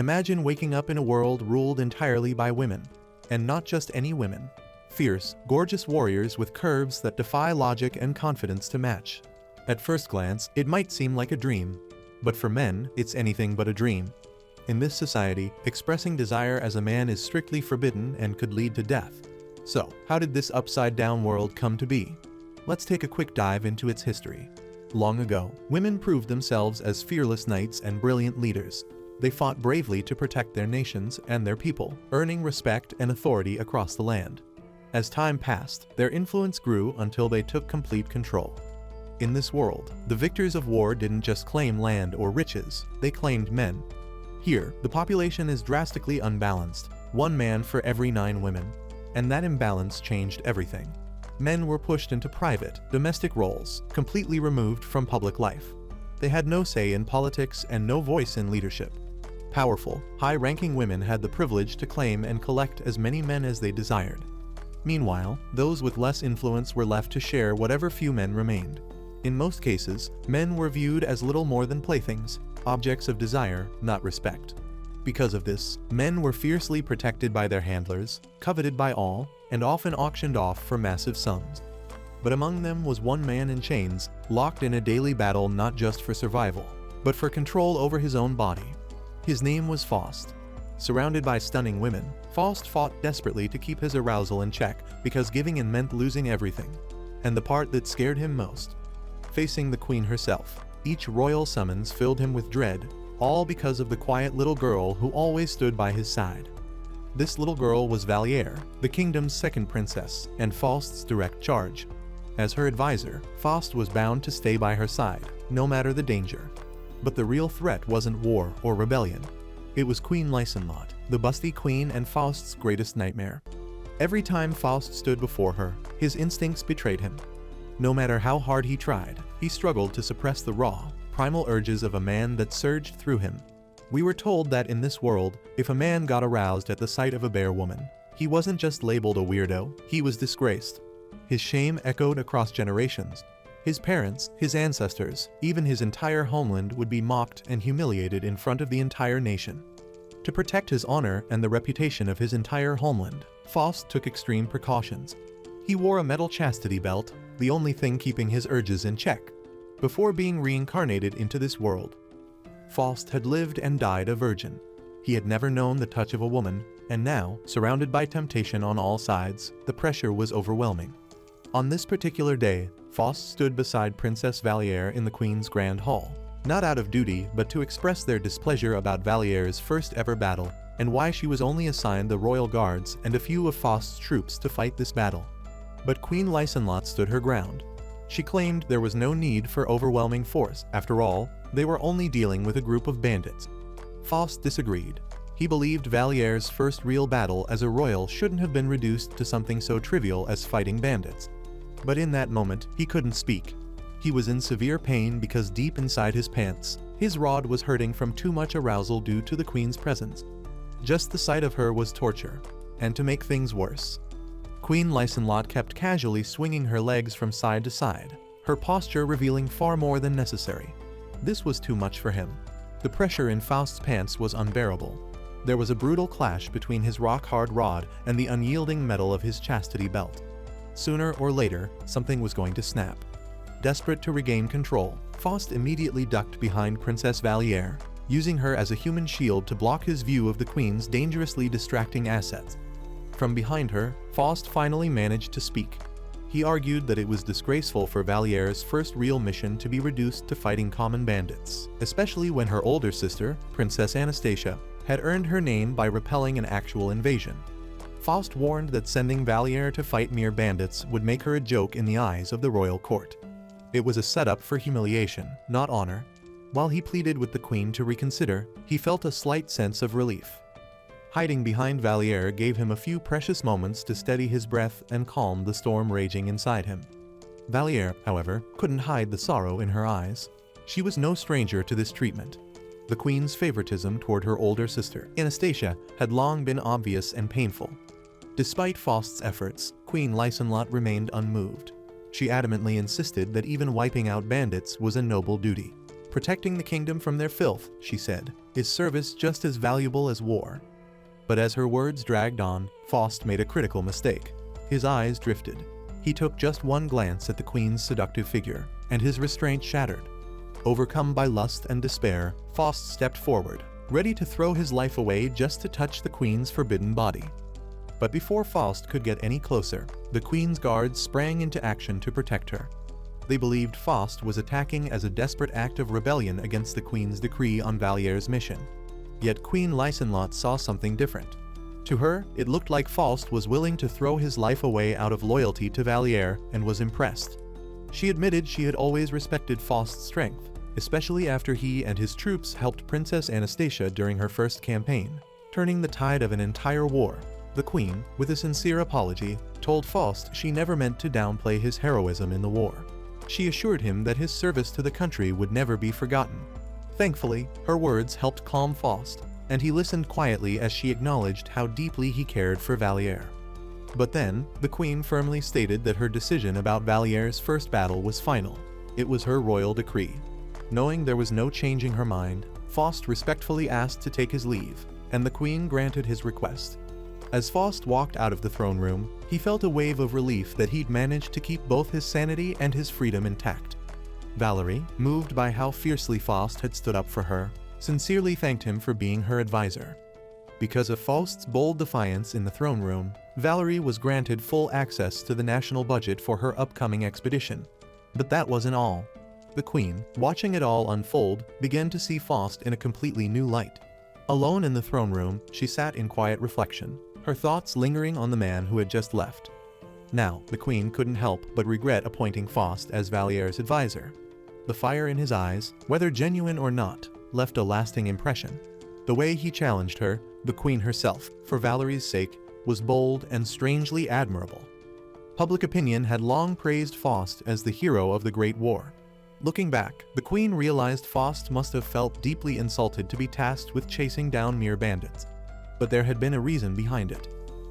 Imagine waking up in a world ruled entirely by women. And not just any women. Fierce, gorgeous warriors with curves that defy logic and confidence to match. At first glance, it might seem like a dream. But for men, it's anything but a dream. In this society, expressing desire as a man is strictly forbidden and could lead to death. So, how did this upside-down world come to be? Let's take a quick dive into its history. Long ago, women proved themselves as fearless knights and brilliant leaders. They fought bravely to protect their nations and their people, earning respect and authority across the land. As time passed, their influence grew until they took complete control. In this world, the victors of war didn't just claim land or riches, they claimed men. Here, the population is drastically unbalanced, 1 man for every 9 women. And that imbalance changed everything. Men were pushed into private, domestic roles, completely removed from public life. They had no say in politics and no voice in leadership. Powerful, high-ranking women had the privilege to claim and collect as many men as they desired. Meanwhile, those with less influence were left to share whatever few men remained. In most cases, men were viewed as little more than playthings, objects of desire, not respect. Because of this, men were fiercely protected by their handlers, coveted by all, and often auctioned off for massive sums. But among them was one man in chains, locked in a daily battle not just for survival, but for control over his own body. His name was Faust. Surrounded by stunning women, Faust fought desperately to keep his arousal in check because giving in meant losing everything. And the part that scared him most? Facing the queen herself. Each royal summons filled him with dread, all because of the quiet little girl who always stood by his side. This little girl was Valliere, the kingdom's second princess, and Faust's direct charge. As her advisor, Faust was bound to stay by her side, no matter the danger. But the real threat wasn't war or rebellion. It was Queen Lysenlot, the busty queen and Faust's greatest nightmare. Every time Faust stood before her, his instincts betrayed him. No matter how hard he tried, he struggled to suppress the raw, primal urges of a man that surged through him. We were told that in this world, if a man got aroused at the sight of a bare woman, he wasn't just labeled a weirdo, he was disgraced. His shame echoed across generations. His parents, his ancestors, even his entire homeland would be mocked and humiliated in front of the entire nation. To protect his honor and the reputation of his entire homeland, Faust took extreme precautions. He wore a metal chastity belt, the only thing keeping his urges in check. Before being reincarnated into this world, Faust had lived and died a virgin. He had never known the touch of a woman, and now, surrounded by temptation on all sides, the pressure was overwhelming. On this particular day, Faust stood beside Princess Valliere in the Queen's Grand Hall, not out of duty but to express their displeasure about Valliere's first ever battle, and why she was only assigned the royal guards and a few of Faust's troops to fight this battle. But Queen Lysenlot stood her ground. She claimed there was no need for overwhelming force. After all, they were only dealing with a group of bandits. Faust disagreed. He believed Valliere's first real battle as a royal shouldn't have been reduced to something so trivial as fighting bandits. But in that moment, he couldn't speak. He was in severe pain because deep inside his pants, his rod was hurting from too much arousal due to the queen's presence. Just the sight of her was torture. And to make things worse, Queen Lysenlot kept casually swinging her legs from side to side, her posture revealing far more than necessary. This was too much for him. The pressure in Faust's pants was unbearable. There was a brutal clash between his rock-hard rod and the unyielding metal of his chastity belt. Sooner or later, something was going to snap. Desperate to regain control, Faust immediately ducked behind Princess Valliere, using her as a human shield to block his view of the queen's dangerously distracting assets. From behind her, Faust finally managed to speak. He argued that it was disgraceful for Valliere's first real mission to be reduced to fighting common bandits, especially when her older sister, Princess Anastasia, had earned her name by repelling an actual invasion. Faust warned that sending Valliere to fight mere bandits would make her a joke in the eyes of the royal court. It was a setup for humiliation, not honor. While he pleaded with the queen to reconsider, he felt a slight sense of relief. Hiding behind Valliere gave him a few precious moments to steady his breath and calm the storm raging inside him. Valliere, however, couldn't hide the sorrow in her eyes. She was no stranger to this treatment. The queen's favoritism toward her older sister, Anastasia, had long been obvious and painful. Despite Faust's efforts, Queen Lysenlot remained unmoved. She adamantly insisted that even wiping out bandits was a noble duty. Protecting the kingdom from their filth, she said, is service just as valuable as war. But as her words dragged on, Faust made a critical mistake. His eyes drifted. He took just one glance at the queen's seductive figure, and his restraint shattered. Overcome by lust and despair, Faust stepped forward, ready to throw his life away just to touch the queen's forbidden body. But before Faust could get any closer, the queen's guards sprang into action to protect her. They believed Faust was attacking as a desperate act of rebellion against the queen's decree on Valier's mission. Yet Queen Lysanlotte saw something different. To her, it looked like Faust was willing to throw his life away out of loyalty to Valier and was impressed. She admitted she had always respected Faust's strength, especially after he and his troops helped Princess Anastasia during her first campaign, turning the tide of an entire war. The queen, with a sincere apology, told Faust she never meant to downplay his heroism in the war. She assured him that his service to the country would never be forgotten. Thankfully, her words helped calm Faust, and he listened quietly as she acknowledged how deeply he cared for Valier. But then, the queen firmly stated that her decision about Valier's first battle was final. It was her royal decree. Knowing there was no changing her mind, Faust respectfully asked to take his leave, and the queen granted his request. As Faust walked out of the throne room, he felt a wave of relief that he'd managed to keep both his sanity and his freedom intact. Valerie, moved by how fiercely Faust had stood up for her, sincerely thanked him for being her advisor. Because of Faust's bold defiance in the throne room, Valerie was granted full access to the national budget for her upcoming expedition. But that wasn't all. The queen, watching it all unfold, began to see Faust in a completely new light. Alone in the throne room, she sat in quiet reflection, her thoughts lingering on the man who had just left. Now, the queen couldn't help but regret appointing Faust as Valier's advisor. The fire in his eyes, whether genuine or not, left a lasting impression. The way he challenged her, the queen herself, for Valerie's sake, was bold and strangely admirable. Public opinion had long praised Faust as the hero of the Great War. Looking back, the queen realized Faust must have felt deeply insulted to be tasked with chasing down mere bandits. But there had been a reason behind it.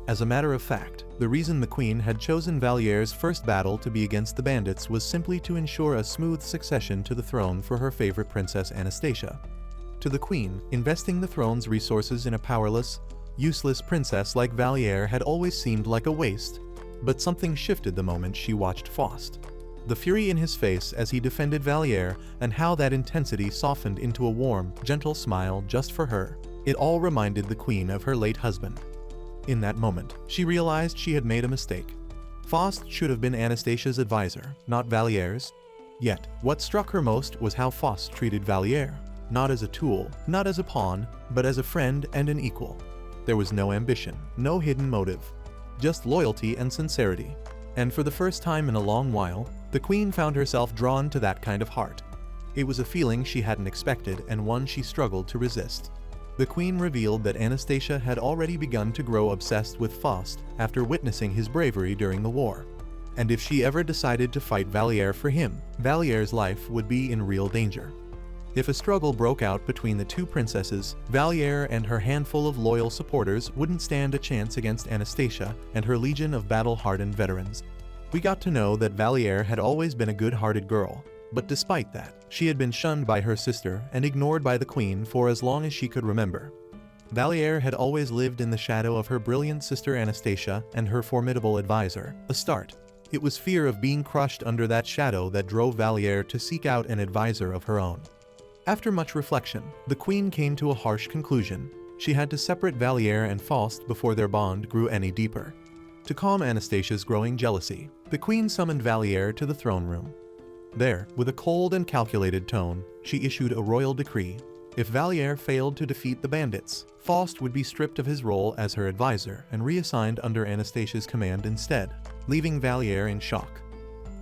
As a matter of fact, the reason the queen had chosen Valier's first battle to be against the bandits was simply to ensure a smooth succession to the throne for her favorite Princess Anastasia. To the queen, investing the throne's resources in a powerless, useless princess like Valier had always seemed like a waste. But something shifted the moment she watched Faust. The fury in his face as he defended Valier and how that intensity softened into a warm, gentle smile just for her. It all reminded the queen of her late husband. In that moment, she realized she had made a mistake. Faust should have been Anastasia's advisor, not Valier's. Yet, what struck her most was how Faust treated Valier. Not as a tool, not as a pawn, but as a friend and an equal. There was no ambition, no hidden motive, just loyalty and sincerity. And for the first time in a long while, the queen found herself drawn to that kind of heart. It was a feeling she hadn't expected and one she struggled to resist. The queen revealed that Anastasia had already begun to grow obsessed with Faust after witnessing his bravery during the war. And if she ever decided to fight Valier for him, Valier's life would be in real danger. If a struggle broke out between the two princesses, Valier and her handful of loyal supporters wouldn't stand a chance against Anastasia and her legion of battle-hardened veterans. We got to know that Valier had always been a good-hearted girl, but despite that, she had been shunned by her sister and ignored by the queen for as long as she could remember. Valier had always lived in the shadow of her brilliant sister Anastasia and her formidable advisor, Astarte. It was fear of being crushed under that shadow that drove Valier to seek out an advisor of her own. After much reflection, the queen came to a harsh conclusion. She had to separate Valier and Faust before their bond grew any deeper. To calm Anastasia's growing jealousy, the queen summoned Valier to the throne room. There, with a cold and calculated tone, she issued a royal decree. If Valier failed to defeat the bandits, Faust would be stripped of his role as her advisor and reassigned under Anastasia's command instead, leaving Valier in shock.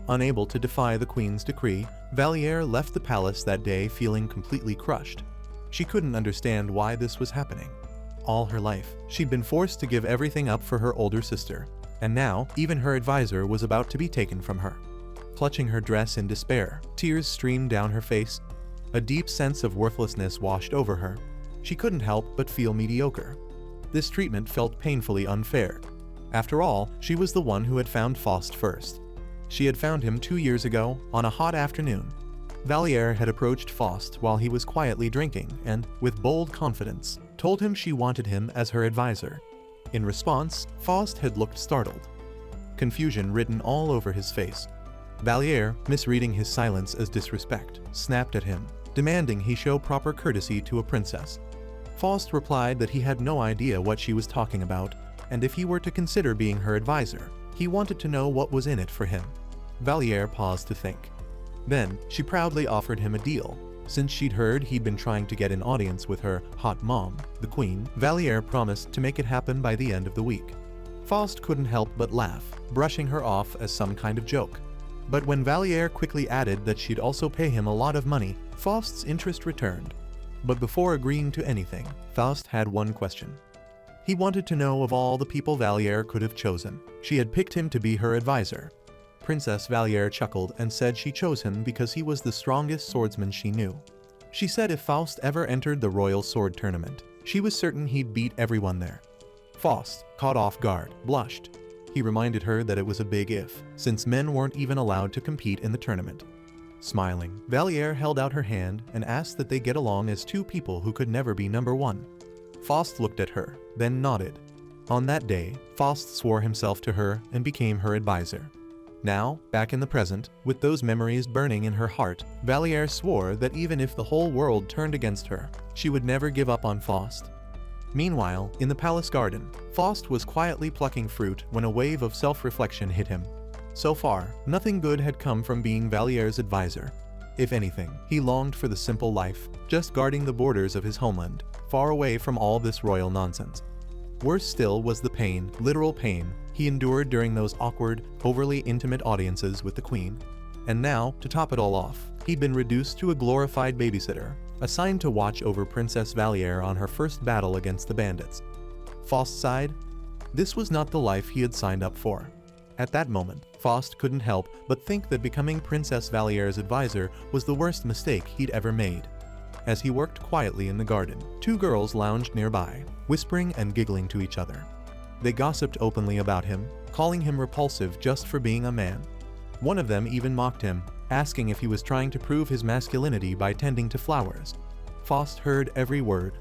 Unable to defy the queen's decree, Valier left the palace that day feeling completely crushed. She couldn't understand why this was happening. All her life, she'd been forced to give everything up for her older sister, and now, even her advisor was about to be taken from her. Clutching her dress in despair, tears streamed down her face. A deep sense of worthlessness washed over her. She couldn't help but feel mediocre. This treatment felt painfully unfair. After all, she was the one who had found Faust first. She had found him 2 years ago, on a hot afternoon. Valier had approached Faust while he was quietly drinking and, with bold confidence, told him she wanted him as her advisor. In response, Faust had looked startled, confusion written all over his face. Valier, misreading his silence as disrespect, snapped at him, demanding he show proper courtesy to a princess. Faust replied that he had no idea what she was talking about, and if he were to consider being her advisor, he wanted to know what was in it for him. Valier paused to think. Then, she proudly offered him a deal. Since she'd heard he'd been trying to get an audience with her hot mom, the queen, Valier promised to make it happen by the end of the week. Faust couldn't help but laugh, brushing her off as some kind of joke. But when Valier quickly added that she'd also pay him a lot of money, Faust's interest returned. But before agreeing to anything, Faust had one question. He wanted to know of all the people Valier could have chosen, she had picked him to be her advisor. Princess Valier chuckled and said she chose him because he was the strongest swordsman she knew. She said if Faust ever entered the royal sword tournament, she was certain he'd beat everyone there. Faust, caught off guard, blushed. He reminded her that it was a big if, since men weren't even allowed to compete in the tournament. Smiling, Valier held out her hand and asked that they get along as two people who could never be number one. Faust looked at her, then nodded. On that day, Faust swore himself to her and became her advisor. Now, back in the present, with those memories burning in her heart, Valier swore that even if the whole world turned against her, she would never give up on Faust. Meanwhile, in the palace garden, Faust was quietly plucking fruit when a wave of self-reflection hit him. So far, nothing good had come from being Valier's advisor. If anything, he longed for the simple life, just guarding the borders of his homeland, far away from all this royal nonsense. Worse still was the pain, literal pain, he endured during those awkward, overly intimate audiences with the queen. And now, to top it all off, he'd been reduced to a glorified babysitter, assigned to watch over Princess Valier on her first battle against the bandits. Faust sighed. This was not the life he had signed up for. At that moment, Faust couldn't help but think that becoming Princess Valier's advisor was the worst mistake he'd ever made. As he worked quietly in the garden, two girls lounged nearby, whispering and giggling to each other. They gossiped openly about him, calling him repulsive just for being a man. One of them even mocked him, asking if he was trying to prove his masculinity by tending to flowers. Faust heard every word.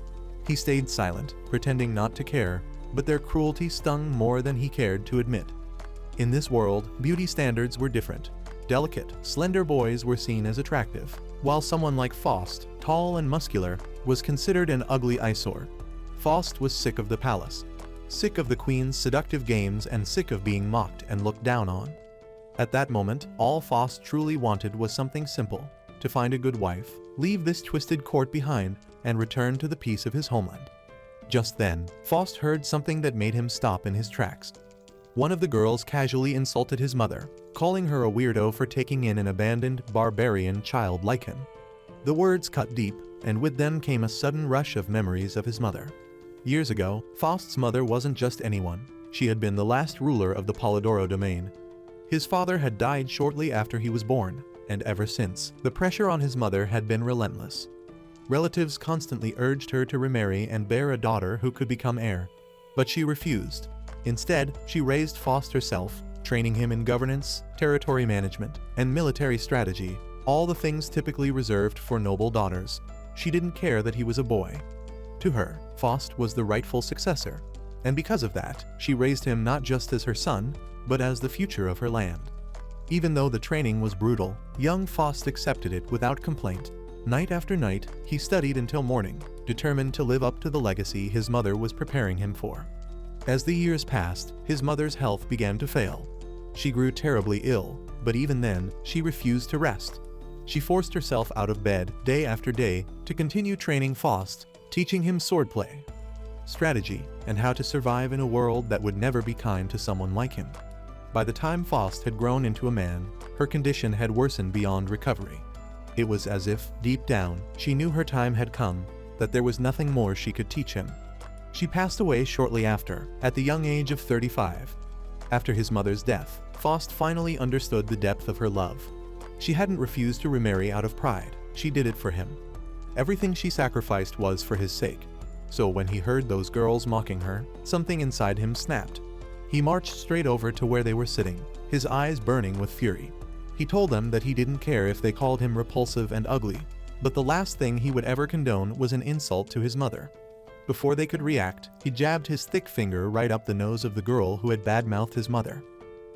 He stayed silent, pretending not to care, but their cruelty stung more than he cared to admit. In this world, beauty standards were different. Delicate, slender boys were seen as attractive, while someone like Faust, tall and muscular, was considered an ugly eyesore. Faust was sick of the palace, sick of the queen's seductive games, and sick of being mocked and looked down on. At that moment, all Faust truly wanted was something simple: to find a good wife, leave this twisted court behind, and return to the peace of his homeland. Just then, Faust heard something that made him stop in his tracks. One of the girls casually insulted his mother, calling her a weirdo for taking in an abandoned, barbarian child like him. The words cut deep, and with them came a sudden rush of memories of his mother. Years ago, Faust's mother wasn't just anyone. She had been the last ruler of the Polidoro domain. His father had died shortly after he was born, and ever since, the pressure on his mother had been relentless. Relatives constantly urged her to remarry and bear a daughter who could become heir, but she refused. Instead, she raised Faust herself, training him in governance, territory management, and military strategy, all the things typically reserved for noble daughters. She didn't care that he was a boy. To her, Faust was the rightful successor, and because of that, she raised him not just as her son, but as the future of her land. Even though the training was brutal, young Faust accepted it without complaint. Night after night, he studied until morning, determined to live up to the legacy his mother was preparing him for. As the years passed, his mother's health began to fail. She grew terribly ill, but even then, she refused to rest. She forced herself out of bed day after day to continue training Faust, teaching him swordplay, strategy, and how to survive in a world that would never be kind to someone like him. By the time Faust had grown into a man, her condition had worsened beyond recovery. It was as if, deep down, she knew her time had come, that there was nothing more she could teach him. She passed away shortly after, at the young age of 35. After his mother's death, Faust finally understood the depth of her love. She hadn't refused to remarry out of pride, she did it for him. Everything she sacrificed was for his sake. So when he heard those girls mocking her, something inside him snapped. He marched straight over to where they were sitting, his eyes burning with fury. He told them that he didn't care if they called him repulsive and ugly, but the last thing he would ever condone was an insult to his mother. Before they could react, he jabbed his thick finger right up the nose of the girl who had badmouthed his mother.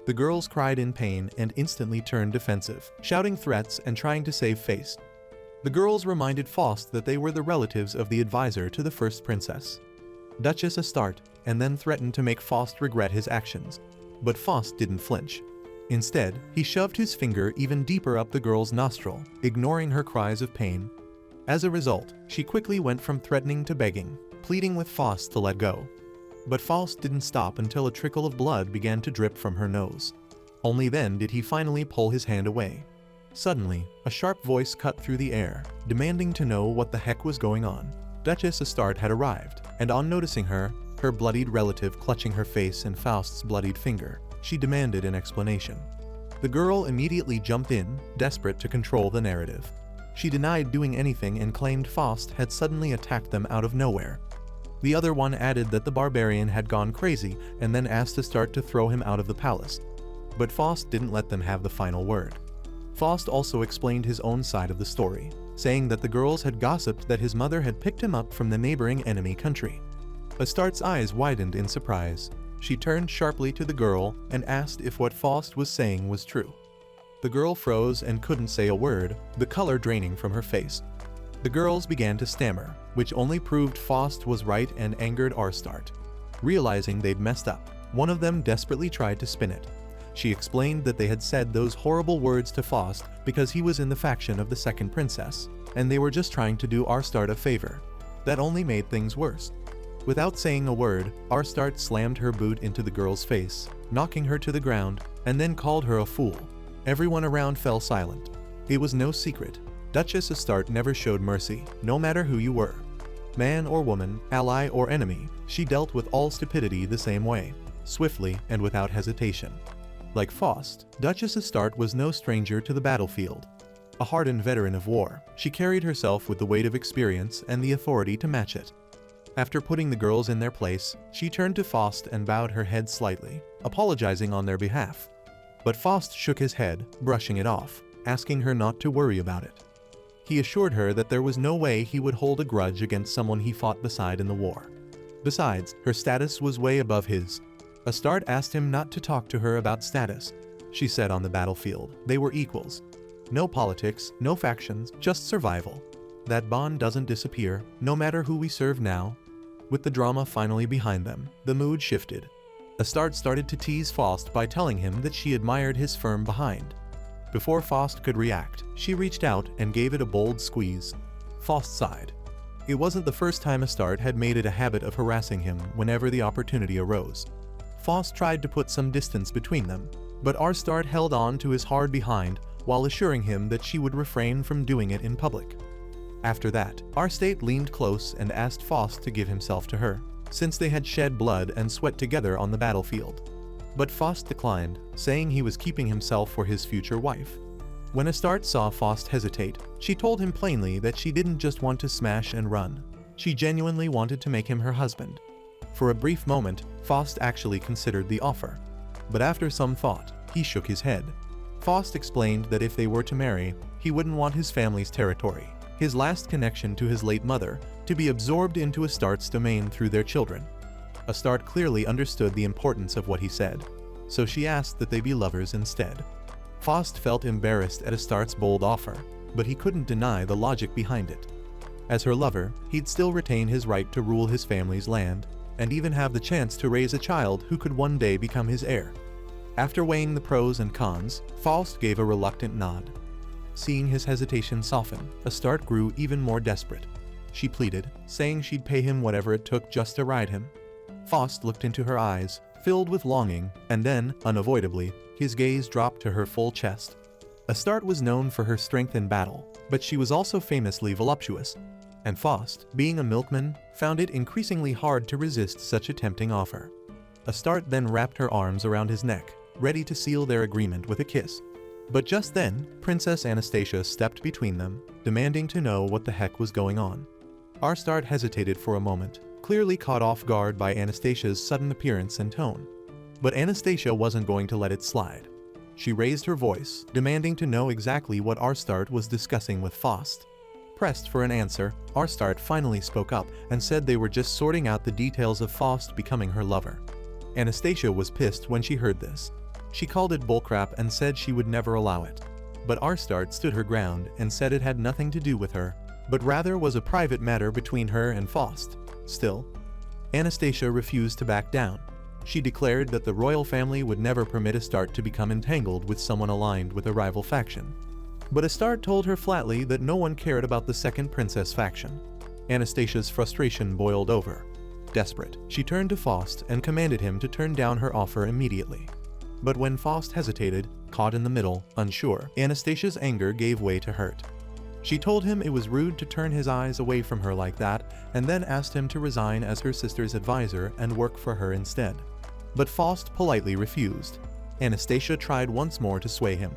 The girls cried in pain and instantly turned defensive, shouting threats and trying to save face. The girls reminded Faust that they were the relatives of the advisor to the first princess, Duchess Astarte, and then threatened to make Faust regret his actions. But Faust didn't flinch. Instead, he shoved his finger even deeper up the girl's nostril, ignoring her cries of pain. As a result, she quickly went from threatening to begging, pleading with Faust to let go. But Faust didn't stop until a trickle of blood began to drip from her nose. Only then did he finally pull his hand away. Suddenly, a sharp voice cut through the air, demanding to know what the heck was going on. Duchess Astarte had arrived, and on noticing her bloodied relative clutching her face and Faust's bloodied finger, she demanded an explanation. The girl immediately jumped in, desperate to control the narrative. She denied doing anything and claimed Faust had suddenly attacked them out of nowhere. The other one added that the barbarian had gone crazy and then asked Astarte to throw him out of the palace. But Faust didn't let them have the final word. Faust also explained his own side of the story, saying that the girls had gossiped that his mother had picked him up from the neighboring enemy country. Astarte's eyes widened in surprise. She turned sharply to the girl and asked if what Faust was saying was true. The girl froze and couldn't say a word, the color draining from her face. The girls began to stammer, which only proved Faust was right and angered Astarte. Realizing they'd messed up, one of them desperately tried to spin it. She explained that they had said those horrible words to Faust because he was in the faction of the second princess, and they were just trying to do Astarte a favor. That only made things worse. Without saying a word, Astarte slammed her boot into the girl's face, knocking her to the ground, and then called her a fool. Everyone around fell silent. It was no secret. Duchess Astarte never showed mercy, no matter who you were. Man or woman, ally or enemy, she dealt with all stupidity the same way, swiftly and without hesitation. Like Faust, Duchess Astarte was no stranger to the battlefield. A hardened veteran of war, she carried herself with the weight of experience and the authority to match it. After putting the girls in their place, she turned to Faust and bowed her head slightly, apologizing on their behalf. But Faust shook his head, brushing it off, asking her not to worry about it. He assured her that there was no way he would hold a grudge against someone he fought beside in the war. Besides, her status was way above his. Astarte asked him not to talk to her about status. She said on the battlefield, they were equals. No politics, no factions, just survival. That bond doesn't disappear, no matter who we serve now. With the drama finally behind them, the mood shifted. Astarte started to tease Faust by telling him that she admired his firm behind. Before Faust could react, she reached out and gave it a bold squeeze. Faust sighed. It wasn't the first time Astarte had made it a habit of harassing him whenever the opportunity arose. Faust tried to put some distance between them, but Astarte held on to his hard behind while assuring him that she would refrain from doing it in public. After that, Astarte leaned close and asked Faust to give himself to her, since they had shed blood and sweat together on the battlefield. But Faust declined, saying he was keeping himself for his future wife. When Astarte saw Faust hesitate, she told him plainly that she didn't just want to smash and run. She genuinely wanted to make him her husband. For a brief moment, Faust actually considered the offer. But after some thought, he shook his head. Faust explained that if they were to marry, he wouldn't want his family's territory, his last connection to his late mother, to be absorbed into Astarte's domain through their children. Astarte clearly understood the importance of what he said, so she asked that they be lovers instead. Faust felt embarrassed at Astarte's bold offer, but he couldn't deny the logic behind it. As her lover, he'd still retain his right to rule his family's land, and even have the chance to raise a child who could one day become his heir. After weighing the pros and cons, Faust gave a reluctant nod. Seeing his hesitation soften, Astarte grew even more desperate. She pleaded, saying she'd pay him whatever it took just to ride him. Faust looked into her eyes, filled with longing, and then, unavoidably, his gaze dropped to her full chest. Astarte was known for her strength in battle, but she was also famously voluptuous, and Faust, being a milkman, found it increasingly hard to resist such a tempting offer. Astarte then wrapped her arms around his neck, ready to seal their agreement with a kiss. But just then, Princess Anastasia stepped between them, demanding to know what the heck was going on. Astarte hesitated for a moment, clearly caught off guard by Anastasia's sudden appearance and tone. But Anastasia wasn't going to let it slide. She raised her voice, demanding to know exactly what Arstart was discussing with Faust. Pressed for an answer, Arstart finally spoke up and said they were just sorting out the details of Faust becoming her lover. Anastasia was pissed when she heard this. She called it bullcrap and said she would never allow it. But Arstart stood her ground and said it had nothing to do with her, but rather was a private matter between her and Faust. Still, Anastasia refused to back down. She declared that the royal family would never permit Astarte to become entangled with someone aligned with a rival faction. But Astarte told her flatly that no one cared about the second princess faction. Anastasia's frustration boiled over. Desperate, she turned to Faust and commanded him to turn down her offer immediately. But when Faust hesitated, caught in the middle, unsure, Anastasia's anger gave way to hurt. She told him it was rude to turn his eyes away from her like that, and then asked him to resign as her sister's advisor and work for her instead. But Faust politely refused. Anastasia tried once more to sway him.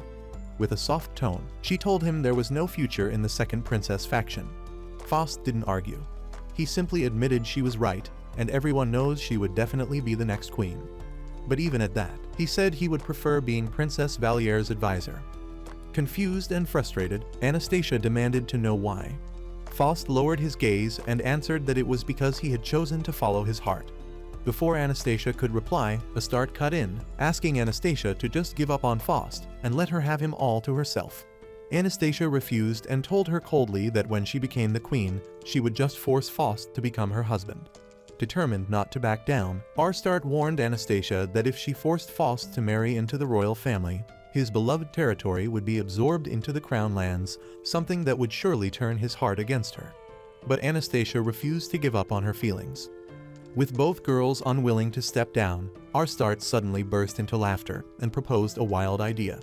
With a soft tone, she told him there was no future in the second princess faction. Faust didn't argue. He simply admitted she was right, and everyone knows she would definitely be the next queen. But even at that, he said he would prefer being Princess Valiere's advisor. Confused and frustrated, Anastasia demanded to know why. Faust lowered his gaze and answered that it was because he had chosen to follow his heart. Before Anastasia could reply, Astarte cut in, asking Anastasia to just give up on Faust and let her have him all to herself. Anastasia refused and told her coldly that when she became the queen, she would just force Faust to become her husband. Determined not to back down, Arstart warned Anastasia that if she forced Faust to marry into the royal family, his beloved territory would be absorbed into the crown lands, something that would surely turn his heart against her. But Anastasia refused to give up on her feelings. With both girls unwilling to step down, Arstart suddenly burst into laughter and proposed a wild idea.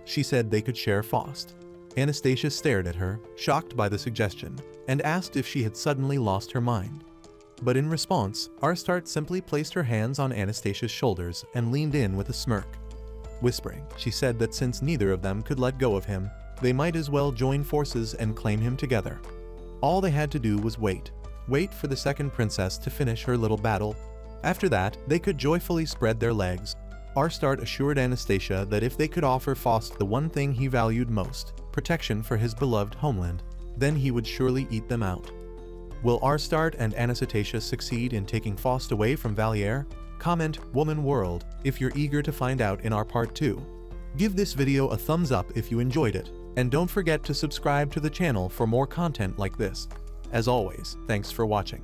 She said they could share Faust. Anastasia stared at her, shocked by the suggestion, and asked if she had suddenly lost her mind. But in response, Arstart simply placed her hands on Anastasia's shoulders and leaned in with a smirk. Whispering, she said that since neither of them could let go of him, they might as well join forces and claim him together. All they had to do was wait for the second princess to finish her little battle. After that, they could joyfully spread their legs. Arstart assured Anastasia that if they could offer Faust the one thing he valued most, protection for his beloved homeland, then he would surely eat them out. Will Arstart and Anastasia succeed in taking Faust away from Valiere? Comment Woman World if you're eager to find out in our part 2. Give this video a thumbs up if you enjoyed it, and don't forget to subscribe to the channel for more content like this. As always, thanks for watching.